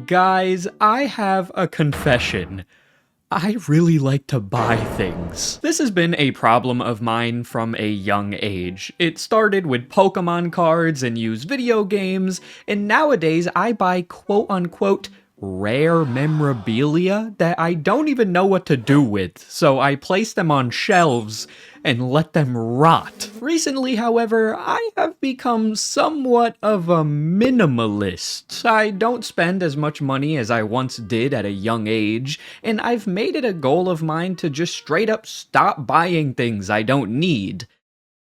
Guys, I have a confession. I really like to buy things. This has been a problem of mine from a young age. It started with Pokemon cards and used video games, and nowadays I buy quote-unquote rare memorabilia that I don't even know what to do with, so I place them on shelves and let them rot. Recently, however, I have become somewhat of a minimalist. I don't spend as much money as I once did at a young age, and I've made it a goal of mine to just straight up stop buying things I don't need.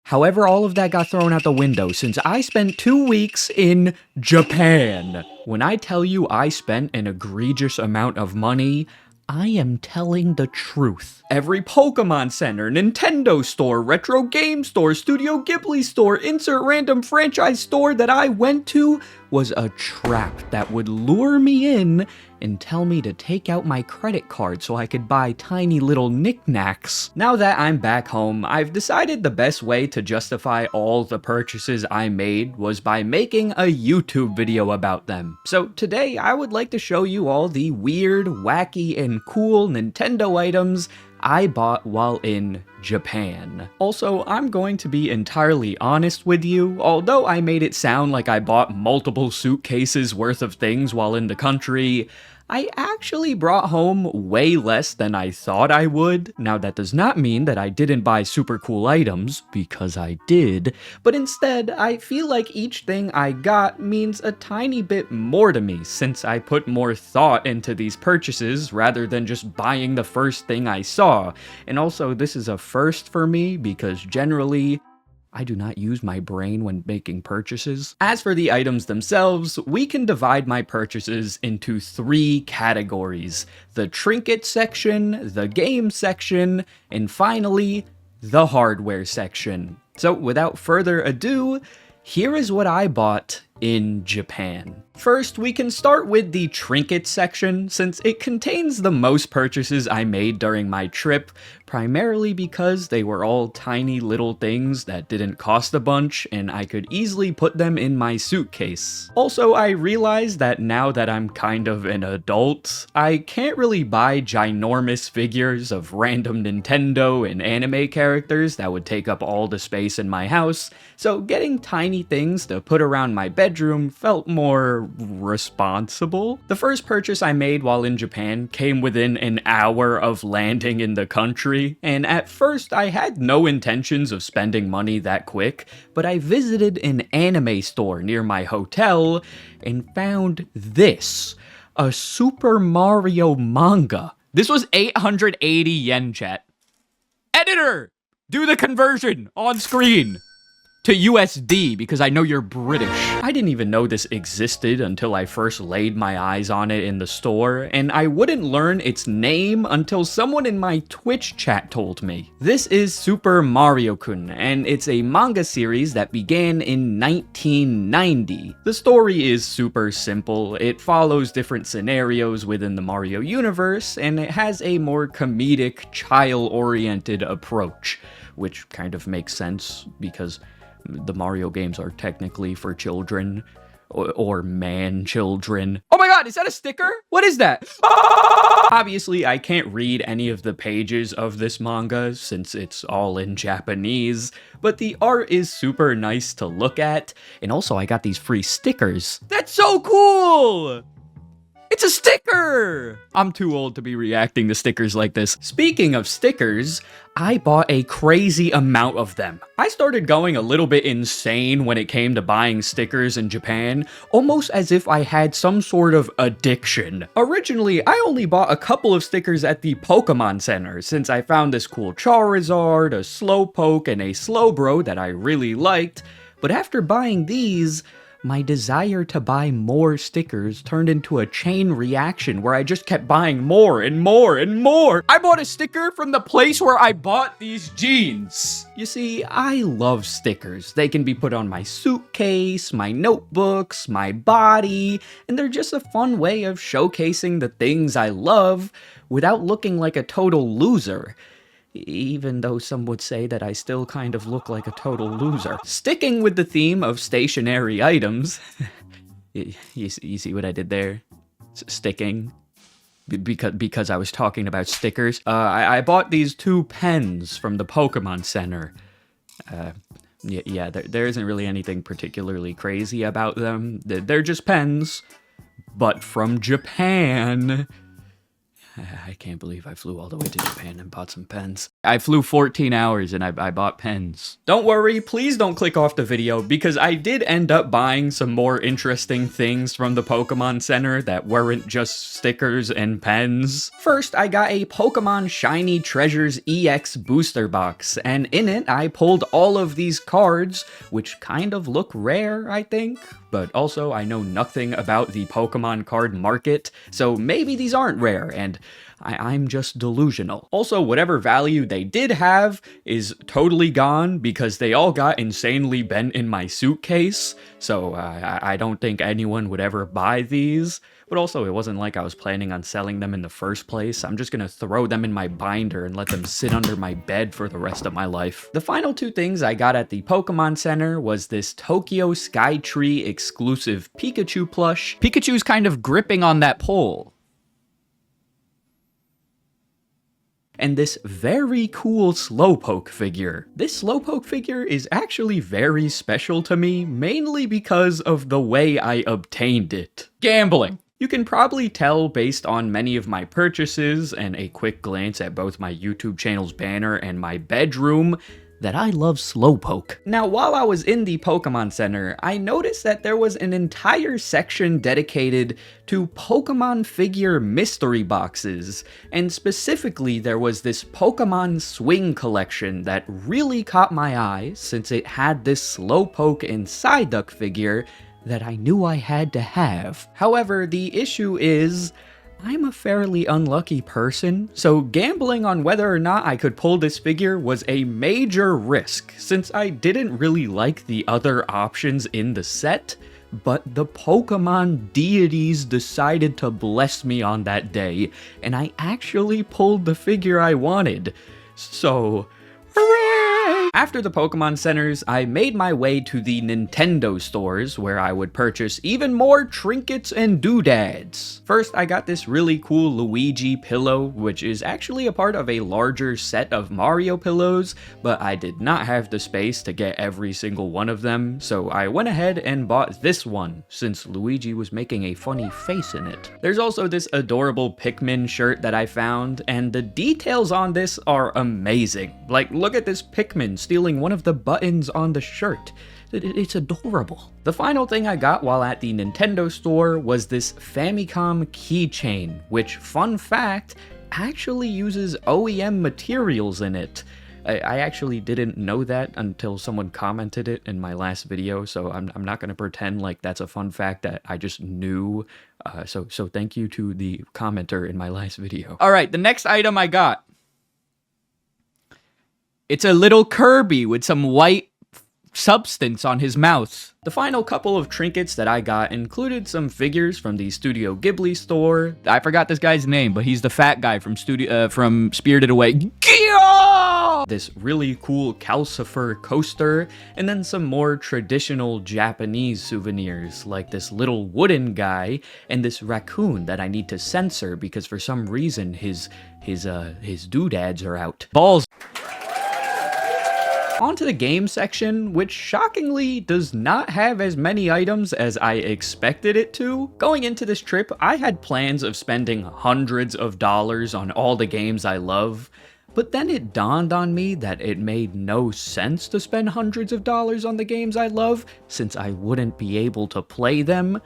However, all of that got thrown out the window since I spent 2 weeks in Japan. When I tell you I spent an egregious amount of money, I am telling the truth. Every Pokemon Center, Nintendo store, retro game store, Studio Ghibli store, insert random franchise store that I went to was a trap that would lure me in and tell me to take out my credit card so I could buy tiny little knickknacks. Now that I'm back home, I've decided the best way to justify all the purchases I made was by making a YouTube video about them. So today I would like to show you all the weird, wacky, and cool Nintendo items I bought while in Japan. Also, I'm going to be entirely honest with you, although I made it sound like I bought multiple suitcases worth of things while in the country, I actually brought home way less than I thought I would. Now that does not mean that I didn't buy super cool items, because I did, but instead I feel like each thing I got means a tiny bit more to me since I put more thought into these purchases rather than just buying the first thing I saw. And also this is a first for me because generally I do not use my brain when making purchases. As for the items themselves, we can divide my purchases into 3 categories: the trinket section, the game section, and finally, the hardware section. So without further ado, here is what I bought in Japan. First, we can start with the trinket section, since it contains the most purchases I made during my trip, primarily because they were all tiny little things that didn't cost a bunch, and I could easily put them in my suitcase. Also, I realized that now that I'm kind of an adult, I can't really buy ginormous figures of random Nintendo and anime characters that would take up all the space in my house, so getting tiny things to put around my bedroom felt more responsible. The first purchase I made while in Japan came within an hour of landing in the country, and at first I had no intentions of spending money that quick, but I visited an anime store near my hotel and found this, a Super Mario manga. This was 880 yen, chat. Editor, do the conversion on screen to USD, because I know you're British. I didn't even know this existed until I first laid my eyes on it in the store, and I wouldn't learn its name until someone in my Twitch chat told me. This is Super Mario-kun, and it's a manga series that began in 1990. The story is super simple. It follows different scenarios within the Mario universe, and it has a more comedic, child-oriented approach, which kind of makes sense because the Mario games are technically for children, or man-children. Oh my god, is that a sticker? What is that? Obviously, I can't read any of the pages of this manga since it's all in Japanese, but the art is super nice to look at, and also I got these free stickers. That's so cool! It's a sticker! I'm too old to be reacting to stickers like this. Speaking of stickers, I bought a crazy amount of them. I started going a little bit insane when it came to buying stickers in Japan, almost as if I had some sort of addiction. Originally, I only bought a couple of stickers at the Pokemon Center, since I found this cool Charizard, a Slowpoke, and a Slowbro that I really liked, but after buying these, my desire to buy more stickers turned into a chain reaction where I just kept buying more and more and more. I bought a sticker from the place where I bought these jeans. You see, I love stickers. They can be put on my suitcase, my notebooks, my body, and they're just a fun way of showcasing the things I love without looking like a total loser. Even though some would say that I still kind of look like a total loser. Sticking with the theme of stationary items, you see what I did there? sticking. Because I was talking about stickers. I bought these 2 pens from the Pokemon Center. Yeah, there isn't really anything particularly crazy about them. They're just pens, but from Japan. I can't believe I flew all the way to Japan and bought some pens. I flew 14 hours and I bought pens. Don't worry, please don't click off the video because I did end up buying some more interesting things from the Pokemon Center that weren't just stickers and pens. First, I got a Pokemon Shiny Treasures EX booster box, and in it I pulled all of these cards, which kind of look rare, I think. But also, I know nothing about the Pokemon card market, so maybe these aren't rare, and I'm just delusional. Also, whatever value they did have is totally gone because they all got insanely bent in my suitcase, so I don't think anyone would ever buy these. But also, it wasn't like I was planning on selling them in the first place. I'm just gonna throw them in my binder and let them sit under my bed for the rest of my life. The final 2 things I got at the Pokemon Center was this Tokyo Skytree exclusive Pikachu plush. Pikachu's kind of gripping on that pole. And this very cool Slowpoke figure. This Slowpoke figure is actually very special to me, mainly because of the way I obtained it. Gambling. You can probably tell based on many of my purchases and a quick glance at both my YouTube channel's banner and my bedroom that I love Slowpoke. Now, while I was in the Pokemon Center, I noticed that there was an entire section dedicated to Pokemon figure mystery boxes, and specifically there was this Pokemon Swing collection that really caught my eye since it had this Slowpoke and Psyduck figure that I knew I had to have. However, the issue is, I'm a fairly unlucky person, so gambling on whether or not I could pull this figure was a major risk, since I didn't really like the other options in the set, but the Pokemon deities decided to bless me on that day, and I actually pulled the figure I wanted. So, hooray! After the Pokemon Centers, I made my way to the Nintendo stores where I would purchase even more trinkets and doodads. First, I got this really cool Luigi pillow, which is actually a part of a larger set of Mario pillows, but I did not have the space to get every single one of them, so I went ahead and bought this one, since Luigi was making a funny face in it. There's also this adorable Pikmin shirt that I found, and the details on this are amazing. Like, look at this Pikmin stealing one of the buttons on the shirt. It's adorable. The final thing I got while at the Nintendo store was this Famicom keychain, which, fun fact, actually uses OEM materials in it. I actually didn't know that until someone commented it in my last video, so I'm not going to pretend like that's a fun fact that I just knew. So thank you to the commenter in my last video. Alright, the next item I got. It's a little Kirby with some white substance on his mouth. The final couple of trinkets that I got included some figures from the Studio Ghibli store. I forgot this guy's name, but he's the fat guy from Spirited Away. This really cool Calcifer coaster, and then some more traditional Japanese souvenirs, like this little wooden guy and this raccoon that I need to censor because for some reason his doodads are out. Balls. Onto the game section, which shockingly does not have as many items as I expected it to. Going into this trip, I had plans of spending hundreds of dollars on all the games I love, but then it dawned on me that it made no sense to spend hundreds of dollars on the games I love, since I wouldn't be able to play them,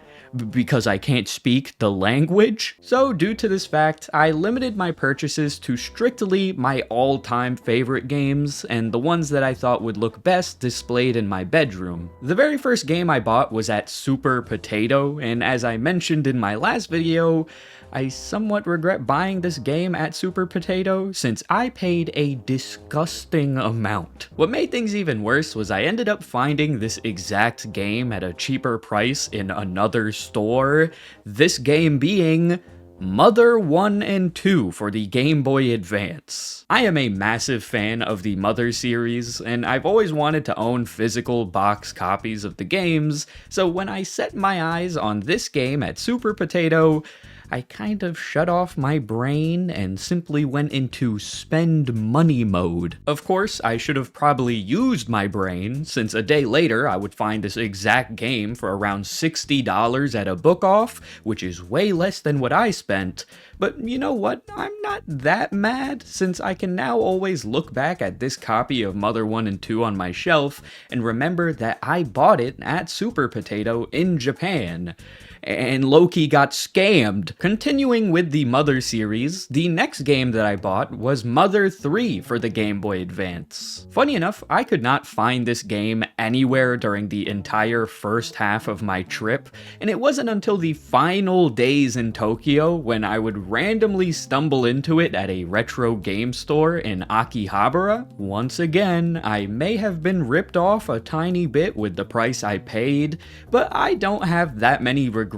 because I can't speak the language. So due to this fact, I limited my purchases to strictly my all-time favorite games, and the ones that I thought would look best displayed in my bedroom. The very first game I bought was at Super Potato, and as I mentioned in my last video, I somewhat regret buying this game at Super Potato since I paid a disgusting amount. What made things even worse was I ended up finding this exact game at a cheaper price in another store, this game being Mother 1 and 2 for the Game Boy Advance. I am a massive fan of the Mother series, and I've always wanted to own physical box copies of the games, so when I set my eyes on this game at Super Potato, I kind of shut off my brain and simply went into spend money mode. Of course, I should have probably used my brain, since a day later I would find this exact game for around $60 at a book off, which is way less than what I spent. But you know what? I'm not that mad, since I can now always look back at this copy of Mother 1 and 2 on my shelf and remember that I bought it at Super Potato in Japan. And Loki got scammed. Continuing with the Mother series, the next game that I bought was Mother 3 for the Game Boy Advance. Funny enough, I could not find this game anywhere during the entire first half of my trip, and it wasn't until the final days in Tokyo when I would randomly stumble into it at a retro game store in Akihabara. Once again, I may have been ripped off a tiny bit with the price I paid, but I don't have that many regrets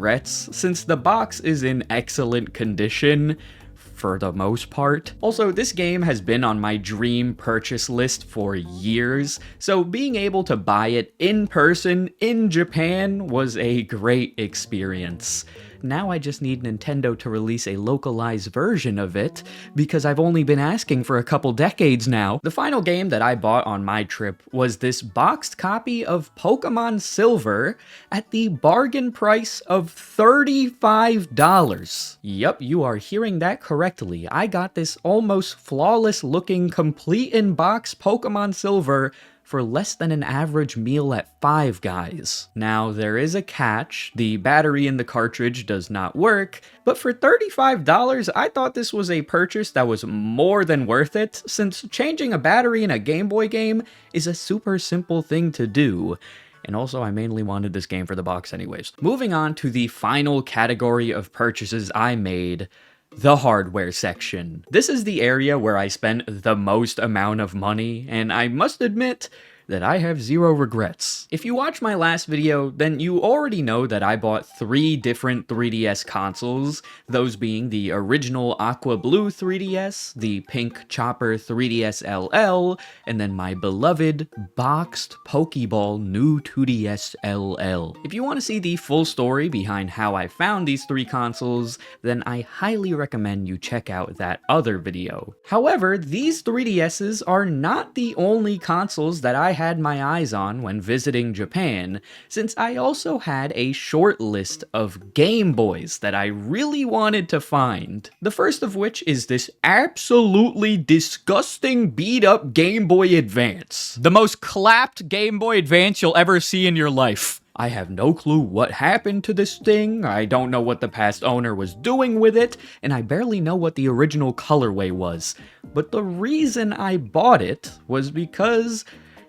since the box is in excellent condition for the most part. Also, this game has been on my dream purchase list for years, so being able to buy it in person in Japan was a great experience. Now I just need Nintendo to release a localized version of it, because I've only been asking for a couple decades now. The final game that I bought on my trip was this boxed copy of Pokemon Silver at the bargain price of $35. Yup, you are hearing that correctly. I got this almost flawless looking, complete in box Pokemon Silver for less than an average meal at Five Guys. Now, there is a catch. The battery in the cartridge does not work, but for $35, I thought this was a purchase that was more than worth it, since changing a battery in a Game Boy game is a super simple thing to do. And also, I mainly wanted this game for the box anyways. Moving on to the final category of purchases I made, the hardware section. This is the area where I spent the most amount of money, and I must admit that I have zero regrets. If you watched my last video, then you already know that I bought 3 different 3DS consoles, those being the original Aqua Blue 3DS, the Pink Chopper 3DS LL, and then my beloved boxed Pokeball new 2DS LL. If you want to see the full story behind how I found these 3 consoles, then I highly recommend you check out that other video. However, these 3DSs are not the only consoles that I had my eyes on when visiting Japan, since I also had a short list of Game Boys that I really wanted to find. The first of which is this absolutely disgusting beat-up Game Boy Advance. The most clapped Game Boy Advance you'll ever see in your life. I have no clue what happened to this thing, I don't know what the past owner was doing with it, and I barely know what the original colorway was. But the reason I bought it was because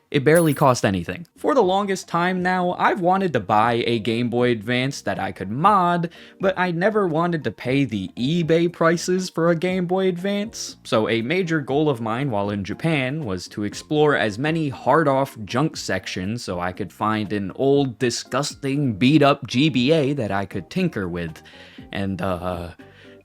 it barely cost anything. For the longest time now, I've wanted to buy a Game Boy Advance that I could mod, but I never wanted to pay the eBay prices for a Game Boy Advance. So a major goal of mine while in Japan was to explore as many hard-off junk sections so I could find an old, disgusting, beat-up GBA that I could tinker with. And,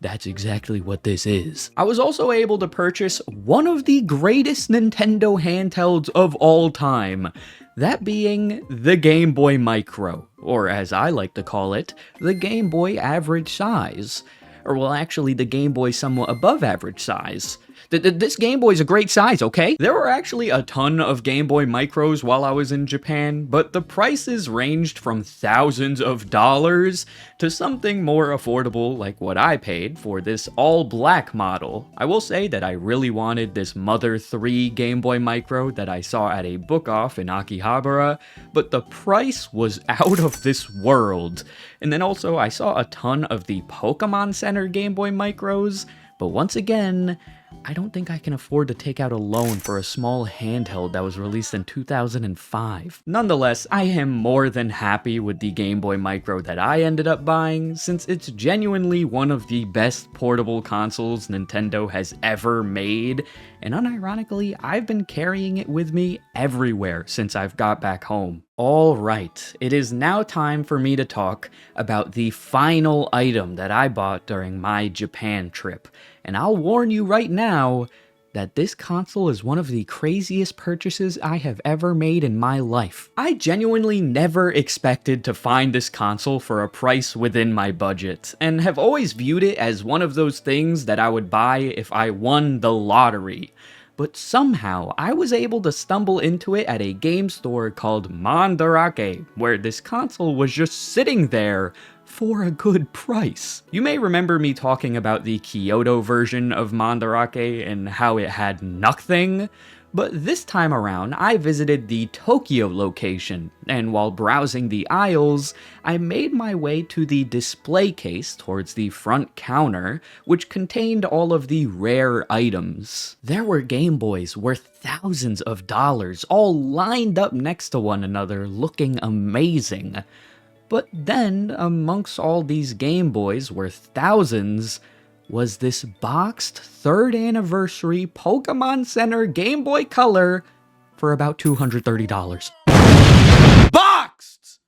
that's exactly what this is. I was also able to purchase one of the greatest Nintendo handhelds of all time, that being the Game Boy Micro, or as I like to call it, the Game Boy average size. Or well, actually the Game Boy somewhat above average size. This Game Boy is a great size, okay? There were actually a ton of Game Boy Micros while I was in Japan, but the prices ranged from thousands of dollars to something more affordable like what I paid for this all-black model. I will say that I really wanted this Mother 3 Game Boy Micro that I saw at a book-off in Akihabara, but the price was out of this world. And then also, I saw a ton of the Pokemon Center Game Boy Micros, but once again, I don't think I can afford to take out a loan for a small handheld that was released in 2005. Nonetheless, I am more than happy with the Game Boy Micro that I ended up buying, since it's genuinely one of the best portable consoles Nintendo has ever made, and unironically, I've been carrying it with me everywhere since I've got back home. Alright, it is now time for me to talk about the final item that I bought during my Japan trip. And I'll warn you right now, that this console is one of the craziest purchases I have ever made in my life. I genuinely never expected to find this console for a price within my budget, and have always viewed it as one of those things that I would buy if I won the lottery. But somehow, I was able to stumble into it at a game store called Mandarake, where this console was just sitting there for a good price. You may remember me talking about the Kyoto version of Mandarake and how it had nothing, but this time around, I visited the Tokyo location, and while browsing the aisles, I made my way to the display case towards the front counter, which contained all of the rare items. There were Game Boys worth thousands of dollars, all lined up next to one another, looking amazing. But then, amongst all these Game Boys worth thousands, was this boxed 3rd anniversary Pokemon Center Game Boy Color for about $230. Boxed!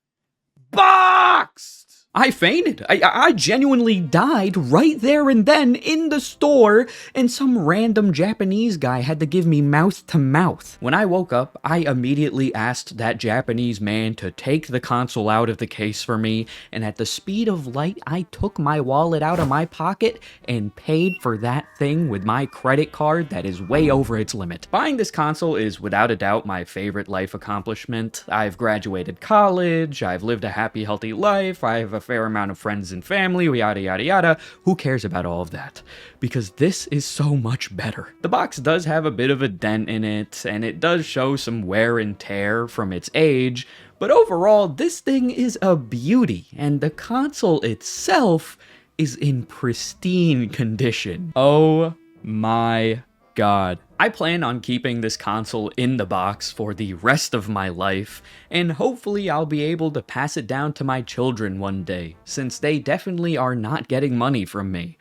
Boxed! I fainted. I genuinely died right there and then in the store, and some random Japanese guy had to give me mouth to mouth. When I woke up, I immediately asked that Japanese man to take the console out of the case for me, and at the speed of light, I took my wallet out of my pocket and paid for that thing with my credit card that is way over its limit. Buying this console is without a doubt my favorite life accomplishment. I've graduated college, I've lived a happy, healthy life, I have a fair amount of friends and family, yada yada yada. Who cares about all of that? Because this is so much better. The box does have a bit of a dent in it, and it does show some wear and tear from its age, but overall, this thing is a beauty, and the console itself is in pristine condition. Oh my God. I plan on keeping this console in the box for the rest of my life, and hopefully I'll be able to pass it down to my children one day, since they definitely are not getting money from me,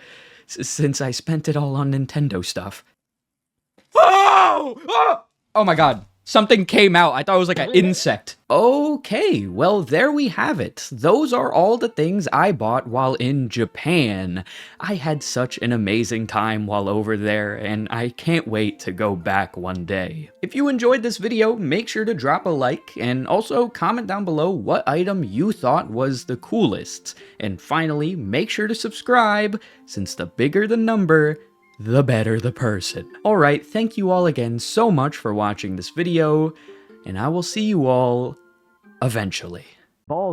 since I spent it all on Nintendo stuff. Oh! Oh my God. Something came out. I thought it was like an insect. Okay, well, there we have it. Those are all the things I bought while in Japan. I had such an amazing time while over there, and I can't wait to go back one day. If you enjoyed this video, make sure to drop a like, and also comment down below what item you thought was the coolest. And finally, make sure to subscribe, since the bigger the number, the better the person. Alright, thank you all again so much for watching this video, and I will see you all eventually. Balls.